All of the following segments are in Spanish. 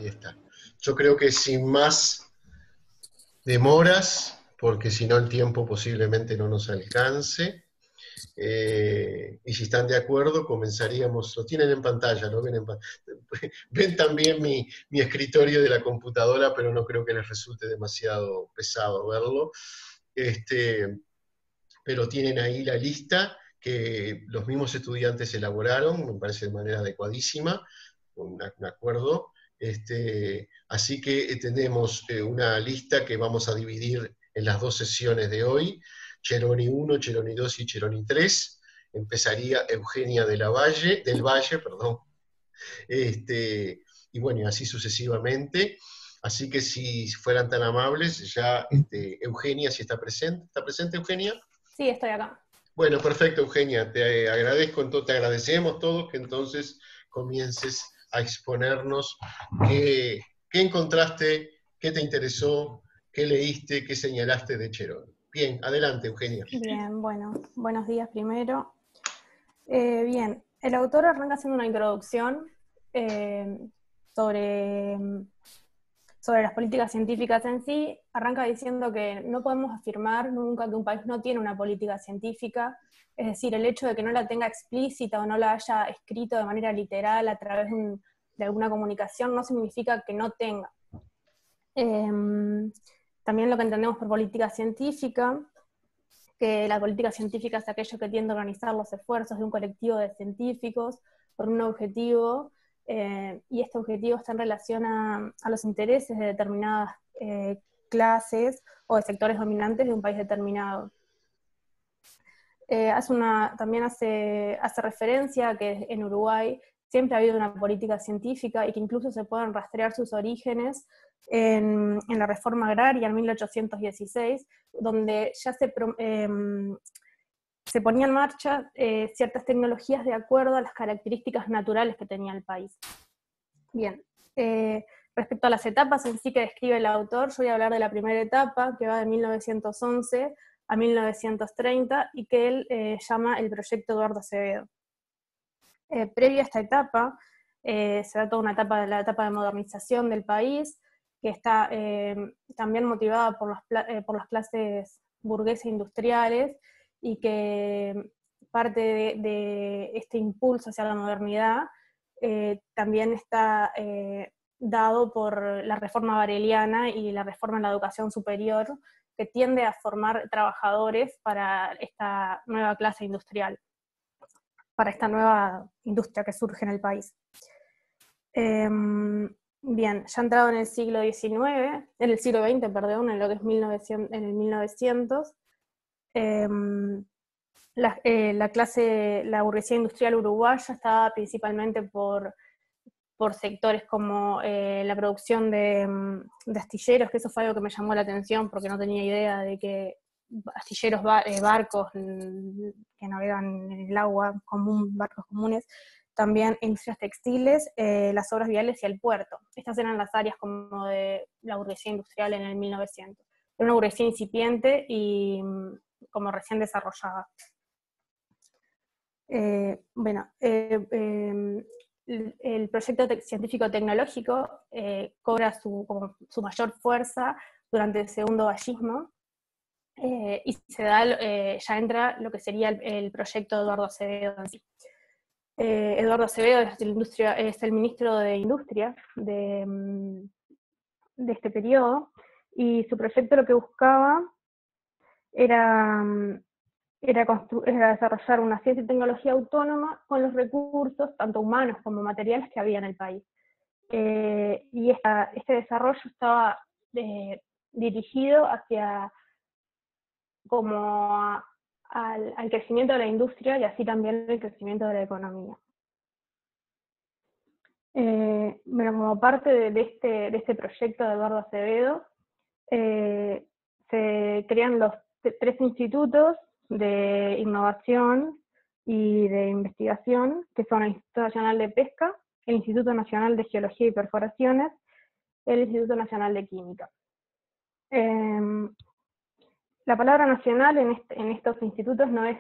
ahí está. Yo creo que sin más demoras, porque si no el tiempo posiblemente no nos alcance, y si están de acuerdo, comenzaríamos, lo tienen en pantalla, ¿no? Ven también mi escritorio de la computadora, pero no creo que les resulte demasiado pesado verlo. Pero tienen ahí la lista que los mismos estudiantes elaboraron, me parece de manera adecuadísima, un acuerdo. Así que tenemos una lista que vamos a dividir en las dos sesiones de hoy, Cheroni 1, Cheroni 2 y Cheroni 3. Empezaría Eugenia del Valle, perdón. Y bueno, y así sucesivamente. Así que si fueran tan amables, ya Eugenia, si está presente. ¿Está presente Eugenia? Sí, estoy acá. Bueno, perfecto, Eugenia. Te agradezco, te agradecemos todos que entonces comiences a exponernos qué encontraste, qué te interesó, qué leíste, qué señalaste de Cherón. Bien, adelante, Eugenia. Bien, bueno, buenos días primero. Bien, el autor arranca haciendo una introducción eh, sobre, sobre las políticas científicas en sí. Arranca diciendo que no podemos afirmar nunca que un país no tiene una política científica, es decir, el hecho de que no la tenga explícita o no la haya escrito de manera literal a través de alguna comunicación no significa que no tenga. También lo que entendemos por política científica, que la política científica es aquello que tiende a organizar los esfuerzos de un colectivo de científicos por un objetivo, y este objetivo está en relación a los intereses de determinadas clases o de sectores dominantes de un país determinado. También hace referencia a que en Uruguay siempre ha habido una política científica y que incluso se pueden rastrear sus orígenes en la reforma agraria en 1816, donde ya se ponía en marcha ciertas tecnologías de acuerdo a las características naturales que tenía el país. Bien, respecto a las etapas en sí que describe el autor, yo voy a hablar de la primera etapa, que va de 1911 a 1930, y que él llama el Proyecto Eduardo Acevedo. Previo a esta etapa, se da toda una etapa, la etapa de modernización del país, que está también motivada por las clases burguesas e industriales, y que parte de este impulso hacia la modernidad también está dado por la reforma bareliana y la reforma en la educación superior, que tiende a formar trabajadores para esta nueva clase industrial, para esta nueva industria que surge en el país. Bien, ya entrado en el siglo XIX, en el siglo XX, perdón, en lo que es 1900, en el 1900, la burguesía industrial uruguaya estaba principalmente por sectores como la producción de astilleros, que eso fue algo que me llamó la atención porque no tenía idea de que astilleros, barcos que navegan en el agua común, barcos comunes, también industrias textiles, las obras viales y el puerto. Estas eran las áreas como de la burguesía industrial en el 1900. Era una burguesía incipiente y como recién desarrollada. El proyecto científico-tecnológico cobra su mayor fuerza durante el segundo gallismo, y se da, ya entra lo que sería el proyecto de Eduardo Acevedo en sí. Eduardo Acevedo es el ministro de Industria de este periodo, y su proyecto lo que buscaba era desarrollar una ciencia y tecnología autónoma con los recursos, tanto humanos como materiales, que había en el país. Y este desarrollo estaba dirigido hacia al crecimiento de la industria y así también el crecimiento de la economía. Como parte de este proyecto de Eduardo Acevedo, se crean los 3 institutos de innovación y de investigación, que son el Instituto Nacional de Pesca, el Instituto Nacional de Geología y Perforaciones, el Instituto Nacional de Química. La palabra nacional en estos institutos no es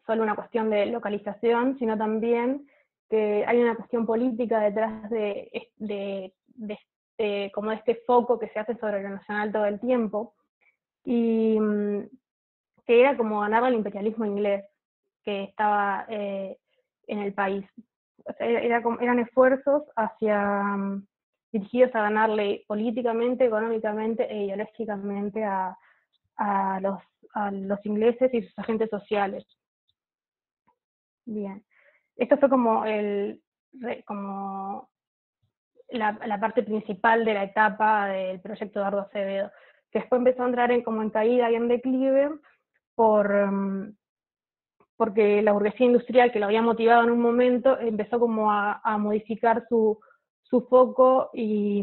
solo una cuestión de localización, sino también que hay una cuestión política detrás de como de este foco que se hace sobre lo nacional todo el tiempo, y que era como ganar al imperialismo inglés que estaba en el país. O sea, eran esfuerzos dirigidos a ganarle políticamente, económicamente e ideológicamente a los ingleses y sus agentes sociales. Bien. Esto fue como la parte principal de la etapa del proyecto Eduardo Acevedo, que después empezó a entrar como en caída y en declive porque la burguesía industrial, que lo había motivado en un momento, empezó como a modificar su foco y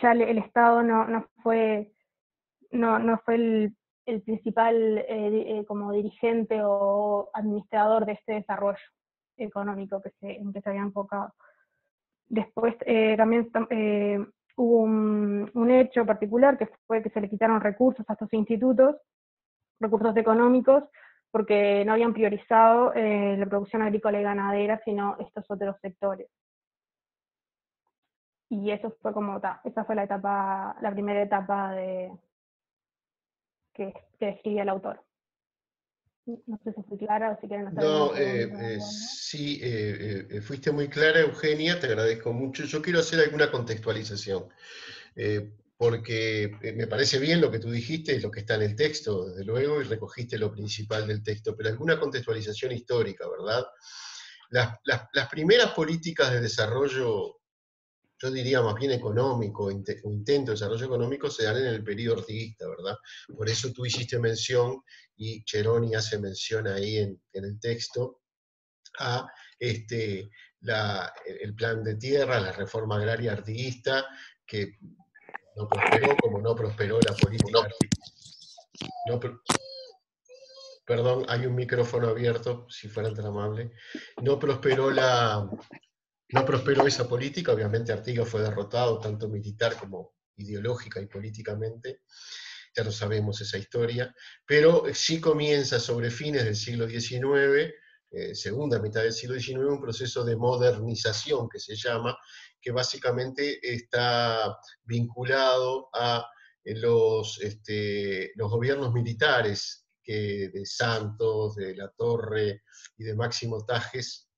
ya el Estado no fue el principal como dirigente o administrador de este desarrollo económico en que se había enfocado. Después también hubo un hecho particular que fue que se le quitaron recursos a estos institutos, recursos económicos, porque no habían priorizado la producción agrícola y ganadera, sino estos otros sectores. Y eso fue esa fue la primera etapa que describía el autor. No sé si fui clara o si quieren hacer alguna pregunta. Sí, fuiste muy clara, Eugenia, te agradezco mucho. Yo quiero hacer alguna contextualización, porque me parece bien lo que tú dijiste, lo que está en el texto, desde luego, y recogiste lo principal del texto, pero alguna contextualización histórica, ¿verdad? Las primeras políticas de desarrollo, yo diría más bien económico, o intento de desarrollo económico, se dan en el periodo ortiguista, ¿verdad? Por eso tú hiciste mención, y Cheroni hace mención ahí en el texto, a el plan de tierra, la reforma agraria artiguista, que no prosperó, como no prosperó la política no, perdón, hay un micrófono abierto, si fuera tan amable. No prosperó esa política, obviamente Artigas fue derrotado tanto militar como ideológica y políticamente, ya no sabemos esa historia, pero sí comienza sobre fines del siglo XIX, segunda mitad del siglo XIX, un proceso de modernización que se llama, que básicamente está vinculado a los gobiernos militares de Santos, de La Torre y de Máximo Tajes,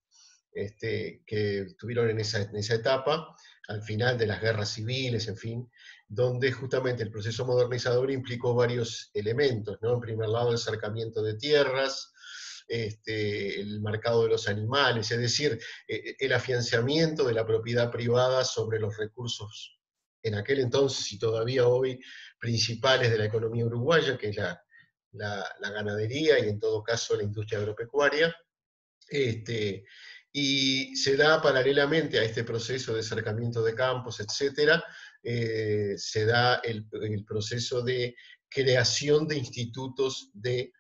que estuvieron en esa etapa, al final de las guerras civiles, en fin, donde justamente el proceso modernizador implicó varios elementos, ¿no? En primer lado, el cercamiento de tierras, el mercado de los animales, es decir, el afianzamiento de la propiedad privada sobre los recursos, en aquel entonces y todavía hoy, principales de la economía uruguaya, que es la ganadería y en todo caso la industria agropecuaria. Y se da paralelamente a este proceso de acercamiento de campos, etcétera, se da el proceso de creación de institutos de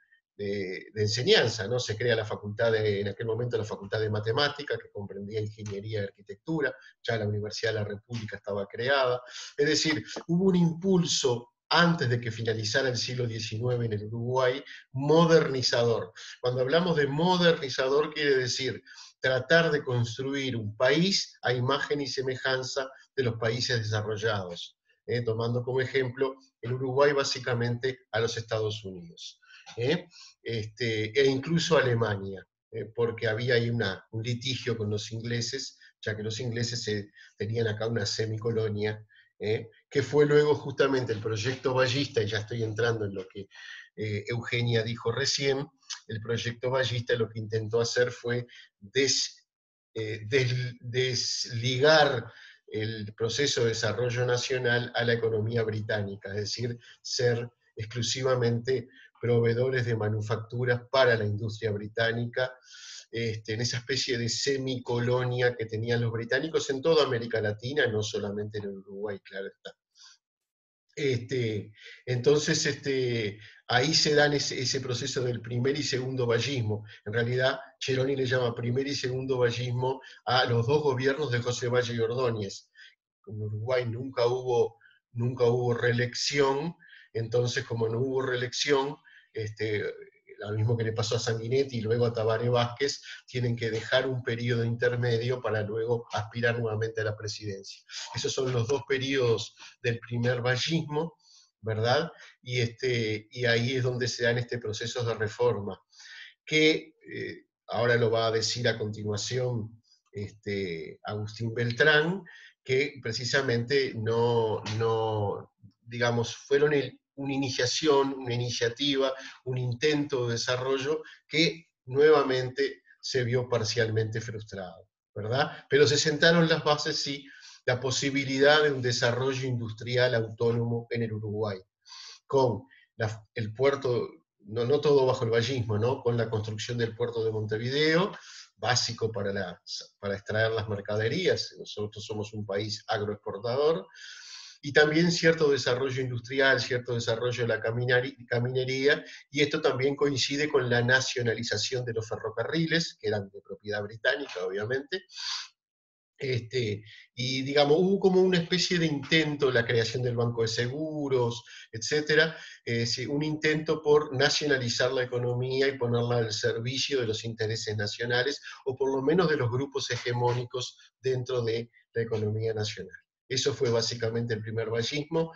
enseñanza, ¿no? Se crea en aquel momento la Facultad de Matemática, que comprendía ingeniería y arquitectura, ya la Universidad de la República estaba creada, es decir, hubo un impulso antes de que finalizara el siglo XIX en el Uruguay, modernizador. Cuando hablamos de modernizador quiere decir tratar de construir un país a imagen y semejanza de los países desarrollados, tomando como ejemplo el Uruguay básicamente a los Estados Unidos, e incluso Alemania, porque había ahí un litigio con los ingleses, ya que los ingleses tenían acá una semicolonia, que fue luego justamente el proyecto Ballista, y ya estoy entrando en lo que Eugenia dijo recién. El proyecto Ballista lo que intentó hacer fue desligar el proceso de desarrollo nacional a la economía británica, es decir, ser exclusivamente proveedores de manufacturas para la industria británica, en esa especie de semicolonia que tenían los británicos en toda América Latina, no solamente en el Uruguay, claro está. Entonces, ahí se dan ese proceso del primer y segundo vallismo. En realidad, Cheroni le llama primer y segundo vallismo a los dos gobiernos de José Valle y Ordóñez. En Uruguay nunca hubo reelección, entonces como no hubo reelección, lo mismo que le pasó a Sanguinetti y luego a Tabaré Vázquez, tienen que dejar un periodo intermedio para luego aspirar nuevamente a la presidencia. Esos son los dos periodos del primer vallismo, ¿verdad? Y ahí es donde se dan este proceso de reforma, que ahora lo va a decir a continuación Agustín Beltrán, que precisamente digamos, fueron una iniciación, una iniciativa, un intento de desarrollo que nuevamente se vio parcialmente frustrado, ¿verdad? Pero se sentaron las bases, sí, la posibilidad de un desarrollo industrial autónomo en el Uruguay, con el puerto, no todo bajo el vallismo, ¿no? Con la construcción del puerto de Montevideo, básico para extraer las mercaderías, nosotros somos un país agroexportador, y también cierto desarrollo industrial, cierto desarrollo de la caminería, y esto también coincide con la nacionalización de los ferrocarriles, que eran de propiedad británica, obviamente. Y digamos, hubo como una especie de intento, la creación del Banco de Seguros, etcétera, un intento por nacionalizar la economía y ponerla al servicio de los intereses nacionales, o por lo menos de los grupos hegemónicos dentro de la economía nacional. Eso fue básicamente el primer vallismo.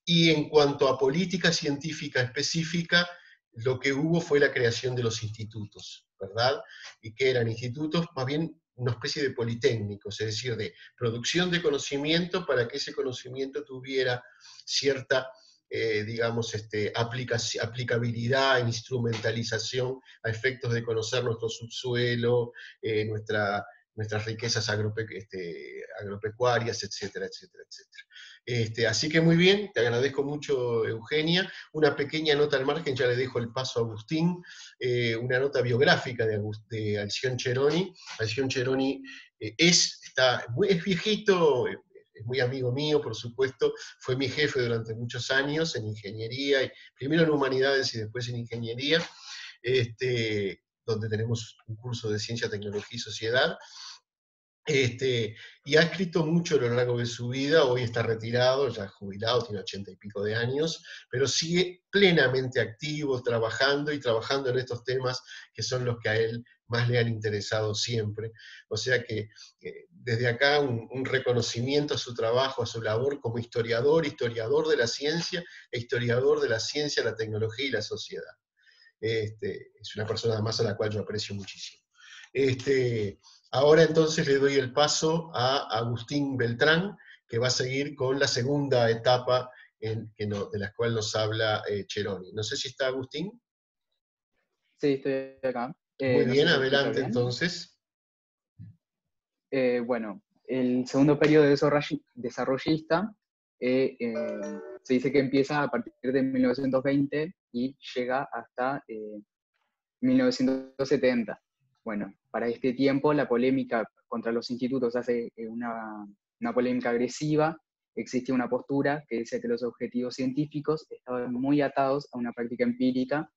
Y en cuanto a política científica específica, lo que hubo fue la creación de los institutos, ¿verdad? Y que eran institutos más bien una especie de politécnicos, es decir, de producción de conocimiento para que ese conocimiento tuviera cierta, digamos, aplicabilidad, instrumentalización a efectos de conocer nuestro subsuelo, nuestras riquezas agropecuarias, etcétera, etcétera, etcétera. Así que muy bien, te agradezco mucho, Eugenia. Una pequeña nota al margen, ya le dejo el paso a Agustín, una nota biográfica de Alción Cheroni. Alción Cheroni es viejito, es muy amigo mío, por supuesto, fue mi jefe durante muchos años en ingeniería, primero en humanidades y después en ingeniería, donde tenemos un curso de ciencia, tecnología y sociedad. Y ha escrito mucho a lo largo de su vida, hoy está retirado, ya jubilado, tiene 80 y pico de años, pero sigue plenamente activo, trabajando en estos temas que son los que a él más le han interesado siempre. O sea que desde acá un reconocimiento a su trabajo, a su labor como historiador de la ciencia, e historiador de la ciencia, la tecnología y la sociedad. Es una persona además a la cual yo aprecio muchísimo. Ahora entonces le doy el paso a Agustín Beltrán, que va a seguir con la segunda etapa de la cual nos habla Cheroni. No sé si está Agustín. Sí, estoy acá. Muy No bien, sé si se escucha adelante bien. entonces. Bueno, el segundo periodo desarrollista se dice que empieza a partir de 1920 y llega hasta 1970. Bueno, para este tiempo la polémica contra los institutos hace una polémica agresiva. Existe una postura que dice que los objetivos científicos estaban muy atados a una práctica empírica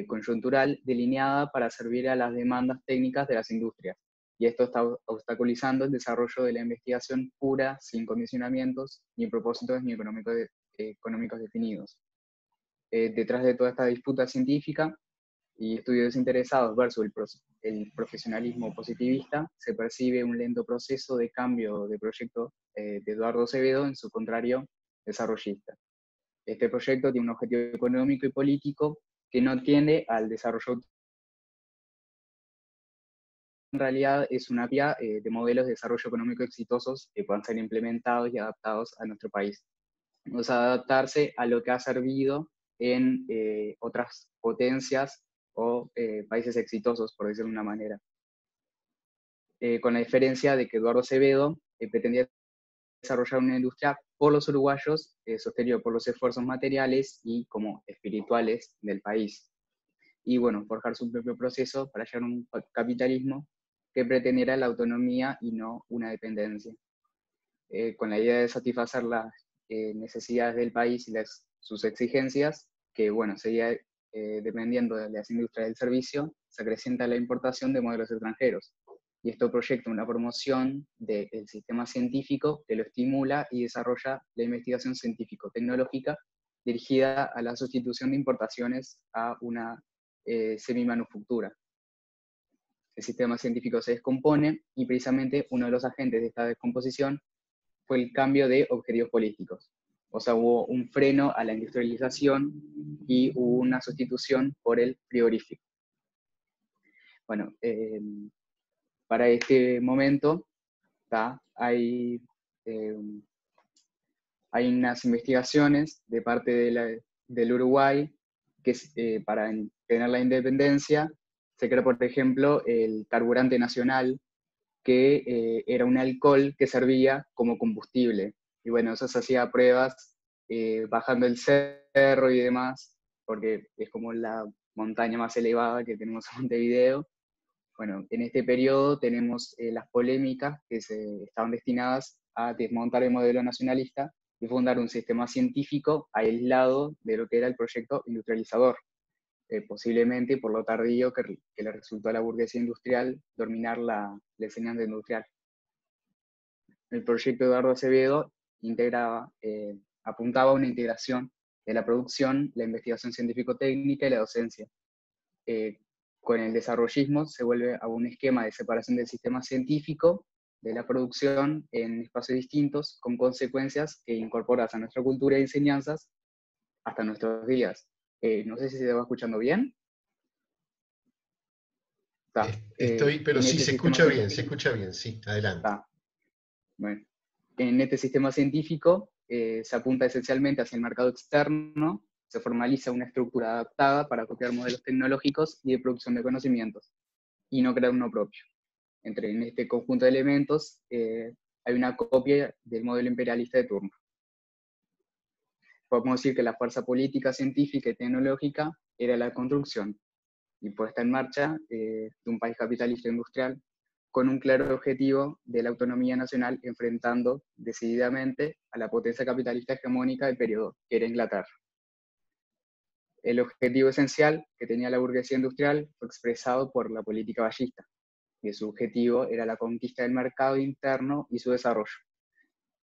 coyuntural delineada para servir a las demandas técnicas de las industrias. Y esto está obstaculizando el desarrollo de la investigación pura, sin condicionamientos, ni propósitos ni económicos definidos. Detrás de toda esta disputa científica y estudios interesados versus el profesionalismo positivista, se percibe un lento proceso de cambio de proyecto de Eduardo Acevedo en su contrario desarrollista. Este proyecto tiene un objetivo económico y político que no tiende al desarrollo. En realidad es una vía de modelos de desarrollo económico exitosos que puedan ser implementados y adaptados a nuestro país. O sea, adaptarse a lo que ha servido en otras potencias o países exitosos, por decirlo de una manera. Con la diferencia de que Eduardo Acevedo pretendía desarrollar una industria por los uruguayos, sostenido por los esfuerzos materiales y como espirituales del país. Y bueno, forjar su propio proceso para llegar a un capitalismo que pretendiera la autonomía y no una dependencia, con la idea de satisfacer las necesidades del país y sus exigencias, que bueno, seguía dependiendo de las industrias del servicio, se acrecienta la importación de modelos extranjeros. Y esto proyecta una promoción del sistema científico que lo estimula y desarrolla la investigación científico-tecnológica dirigida a la sustitución de importaciones a una semimanufactura. El sistema científico se descompone y precisamente uno de los agentes de esta descomposición fue el cambio de objetivos políticos. O sea, hubo un freno a la industrialización y hubo una sustitución por el frigorífico. Bueno, para este momento hay unas investigaciones de parte del Uruguay que para tener la independencia se creó, por ejemplo, el carburante nacional, que era un alcohol que servía como combustible. Y bueno, eso se hacía pruebas bajando el cerro y demás, porque es como la montaña más elevada que tenemos en Montevideo. Bueno, en este periodo tenemos las polémicas que estaban destinadas a desmontar el modelo nacionalista y fundar un sistema científico aislado de lo que era el proyecto industrializador, posiblemente por lo tardío que le resultó a la burguesía industrial dominar la enseñanza industrial. El proyecto Eduardo Acevedo apuntaba a una integración de la producción, la investigación científico-técnica y la docencia. Con el desarrollismo se vuelve a un esquema de separación del sistema científico de la producción en espacios distintos, con consecuencias que incorporas a nuestra cultura y enseñanzas hasta nuestros días. No sé si se va escuchando bien. Pero sí, se escucha bien, sí, adelante. Bueno, en este sistema científico se apunta esencialmente hacia el mercado externo, se formaliza una estructura adaptada para copiar modelos tecnológicos y de producción de conocimientos, y no crear uno propio. En este conjunto de elementos hay una copia del modelo imperialista de turno. Podemos decir que la fuerza política, científica y tecnológica era la construcción y puesta en marcha de un país capitalista industrial con un claro objetivo de la autonomía nacional, enfrentando decididamente a la potencia capitalista hegemónica del periodo, que era Inglaterra. El objetivo esencial que tenía la burguesía industrial fue expresado por la política ballista, y su objetivo era la conquista del mercado interno y su desarrollo.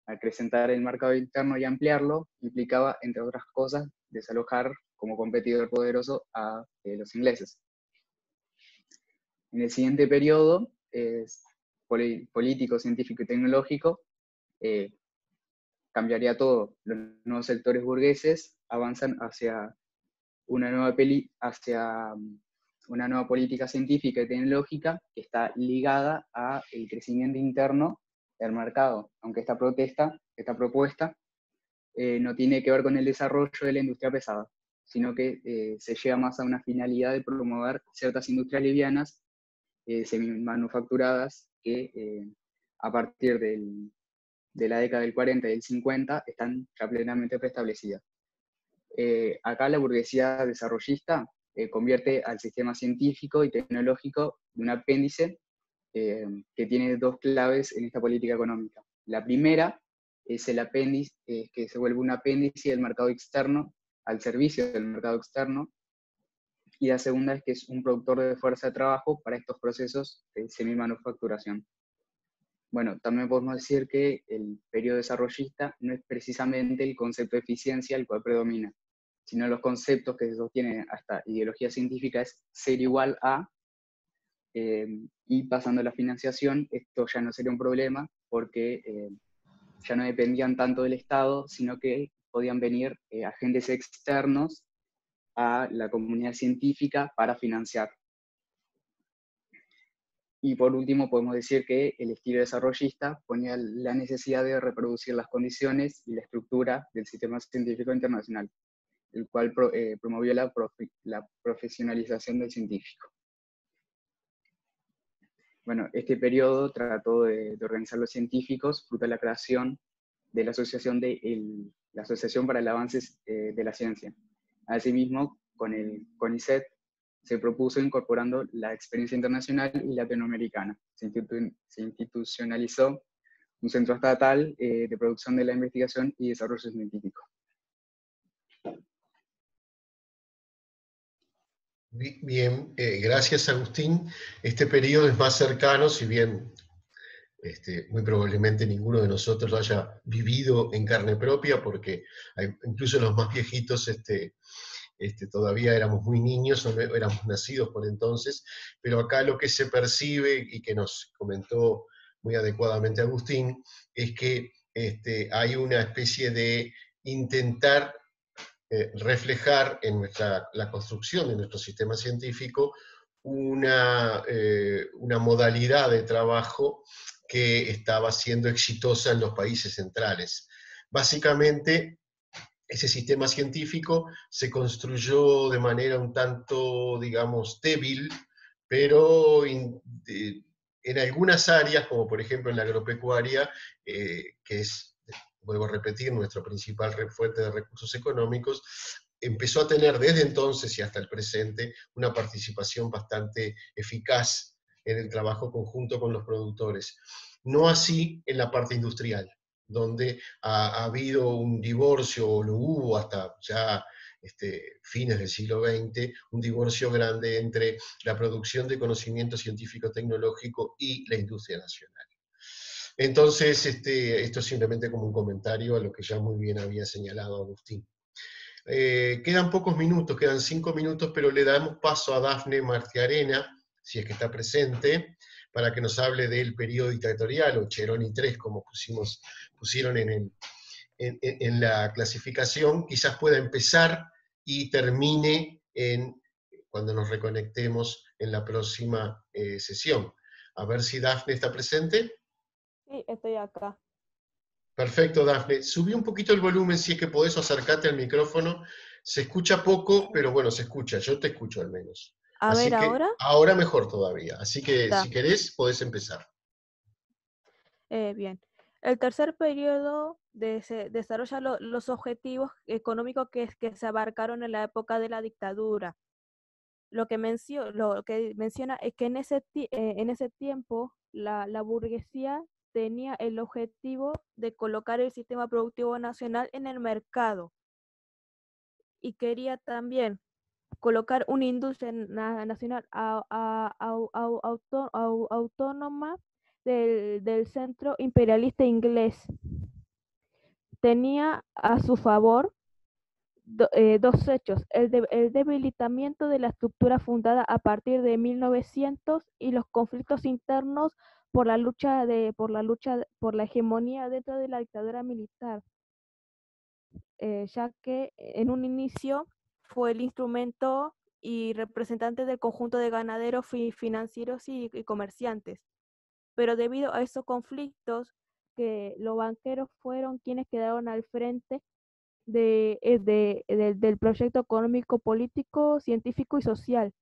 Acrecentar el mercado interno y ampliarlo implicaba, entre otras cosas, desalojar como competidor poderoso a los ingleses. En el siguiente periodo, político, científico y tecnológico, cambiaría todo. Los nuevos sectores burgueses avanzan hacia una nueva política científica y tecnológica que está ligada al crecimiento interno del mercado, aunque esta propuesta no tiene que ver con el desarrollo de la industria pesada, sino que se llega más a una finalidad de promover ciertas industrias livianas, semi-manufacturadas, que a partir de la década del 40 y del 50 están ya plenamente preestablecidas. Acá la burguesía desarrollista convierte al sistema científico y tecnológico en un apéndice que tiene dos claves en esta política económica. La primera es el apéndice, que se vuelve un apéndice del mercado externo, al servicio del mercado externo, y la segunda es que es un productor de fuerza de trabajo para estos procesos de semi-manufacturación. Bueno, también podemos decir que el periodo desarrollista no es precisamente el concepto de eficiencia el cual predomina, sino los conceptos que se sostienen hasta ideología científica es ser igual a, y pasando a la financiación, esto ya no sería un problema porque ya no dependían tanto del Estado, sino que podían venir agentes externos a la comunidad científica para financiar. Y por último, podemos decir que el estilo desarrollista ponía la necesidad de reproducir las condiciones y la estructura del sistema científico internacional, el cual promovió la profesionalización del científico. Bueno, este periodo trató de organizar los científicos fruto de la creación de la Asociación para el Avance de la Ciencia. Asimismo, con el CONICET se propuso incorporando la experiencia internacional y latinoamericana. Se institucionalizó un centro estatal de producción de la investigación y desarrollo científico. Bien, gracias Agustín. Este periodo es más cercano, si bien muy probablemente ninguno de nosotros lo haya vivido en carne propia, porque incluso los más viejitos todavía éramos muy niños, o no éramos nacidos por entonces, pero acá lo que se percibe, y que nos comentó muy adecuadamente Agustín, es que hay una especie de intentar reflejar en la construcción de nuestro sistema científico una modalidad de trabajo que estaba siendo exitosa en los países centrales. Básicamente, ese sistema científico se construyó de manera un tanto, digamos, débil, pero en algunas áreas, como por ejemplo en la agropecuaria, que es, vuelvo a repetir, nuestro principal fuente de recursos económicos, empezó a tener desde entonces y hasta el presente una participación bastante eficaz en el trabajo conjunto con los productores. No así en la parte industrial, donde ha habido un divorcio, o lo hubo hasta ya fines del siglo XX, un divorcio grande entre la producción de conocimiento científico-tecnológico y la industria nacional. Entonces, esto es simplemente como un comentario a lo que ya muy bien había señalado Agustín. Quedan pocos minutos, quedan 5 minutos, pero le damos paso a Dafne Martiarena, si es que está presente, para que nos hable del periodo dictatorial, o Cheroni 3, como pusieron en la clasificación. Quizás pueda empezar y termine cuando nos reconectemos en la próxima sesión. A ver si Dafne está presente. Sí, estoy acá. Perfecto, Dafne. Subí un poquito el volumen si es que podés, acercarte al micrófono. Se escucha poco, pero bueno, se escucha. Yo te escucho al menos. A Así ver, que ahora. ahora mejor todavía. Así que Da. si querés, podés empezar. Bien. El tercer periodo desarrolla los objetivos económicos que se abarcaron en la época de la dictadura. Lo que menciona es que en ese tiempo la burguesía tenía el objetivo de colocar el sistema productivo nacional en el mercado y quería también colocar una industria nacional autónoma del centro imperialista inglés. Tenía a su favor dos hechos: el debilitamiento de la estructura fundada a partir de 1900 y los conflictos internos por por la hegemonía dentro de la dictadura militar, ya que en un inicio fue el instrumento y representante del conjunto de ganaderos, financieros y comerciantes. Pero debido a esos conflictos, que los banqueros fueron quienes quedaron al frente del proyecto económico, político, científico y social.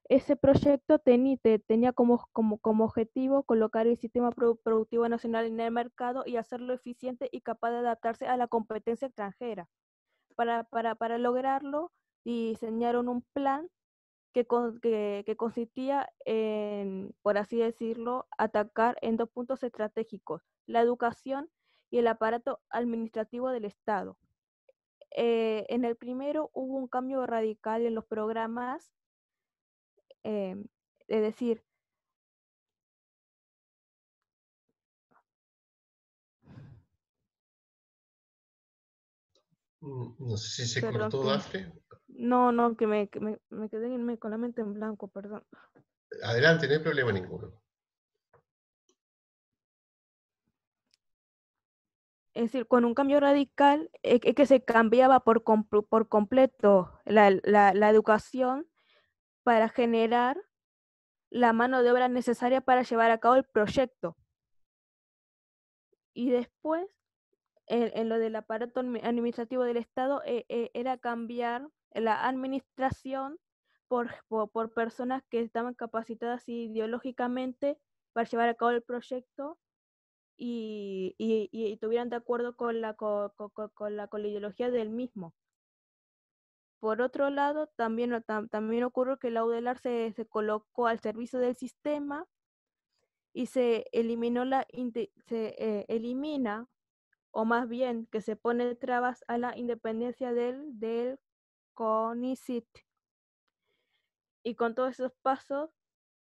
Ese proyecto tenía como objetivo colocar el sistema productivo nacional en el mercado y hacerlo eficiente y capaz de adaptarse a la competencia extranjera. Para lograrlo, diseñaron un plan que consistía en, por así decirlo, atacar en dos puntos estratégicos: la educación y el aparato administrativo del Estado. En el primero hubo un cambio radical en los programas, es decir, No sé si se perdón, cortó, Dafne. no, me quedé con la mente en blanco, perdón. Adelante, no hay problema ninguno. Es decir, con un cambio radical es que se cambiaba por completo la educación para generar la mano de obra necesaria para llevar a cabo el proyecto. Y después, en lo del aparato administrativo del Estado, era cambiar la administración por personas que estaban capacitadas ideológicamente para llevar a cabo el proyecto y estuvieran de acuerdo con la ideología del mismo. Por otro lado, también ocurrió que la UDELAR se colocó al servicio del sistema y se elimina, o más bien que se pone trabas a la independencia del CONICIT. Y con todos esos pasos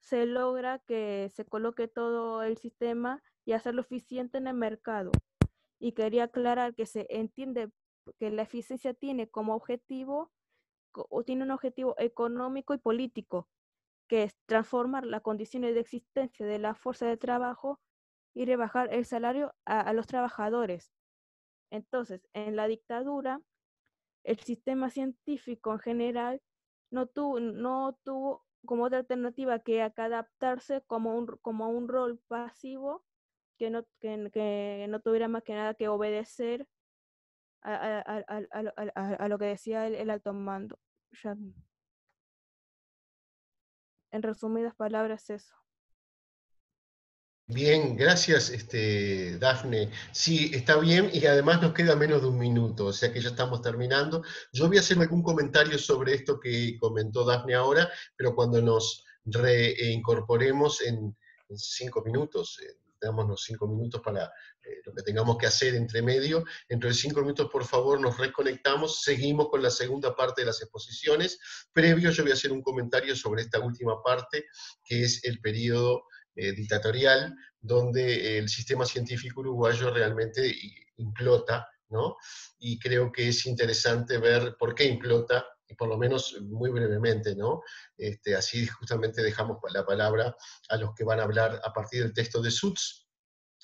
se logra que se coloque todo el sistema y hacerlo eficiente en el mercado. Y quería aclarar que se entiende la eficiencia tiene como objetivo, o tiene un objetivo económico y político, que es transformar las condiciones de existencia de la fuerza de trabajo y rebajar el salario a los trabajadores. Entonces, en la dictadura, el sistema científico en general no tuvo como otra alternativa que adaptarse como un rol pasivo que no tuviera más que nada que obedecer a lo que decía el alto mando. Ya, en resumidas palabras, eso. Bien, gracias, Dafne. Sí, está bien y además nos queda menos de un minuto, o sea que ya estamos terminando. Yo voy a hacer algún comentario sobre esto que comentó Dafne ahora, pero cuando nos reincorporemos en 5 minutos, dámonos 5 minutos para lo que tengamos que hacer entre medio. Dentro de 5 minutos, por favor, nos reconectamos, seguimos con la segunda parte de las exposiciones. Previo, yo voy a hacer un comentario sobre esta última parte, que es el periodo dictatorial, donde el sistema científico uruguayo realmente implota, ¿no? Y creo que es interesante ver por qué implota, y por lo menos muy brevemente, ¿no? Así justamente dejamos la palabra a los que van a hablar a partir del texto de Sutz,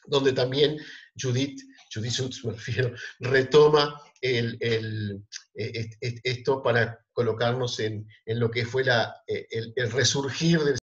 donde también Judith Sutz, me refiero, retoma esto para colocarnos en lo que fue el resurgir del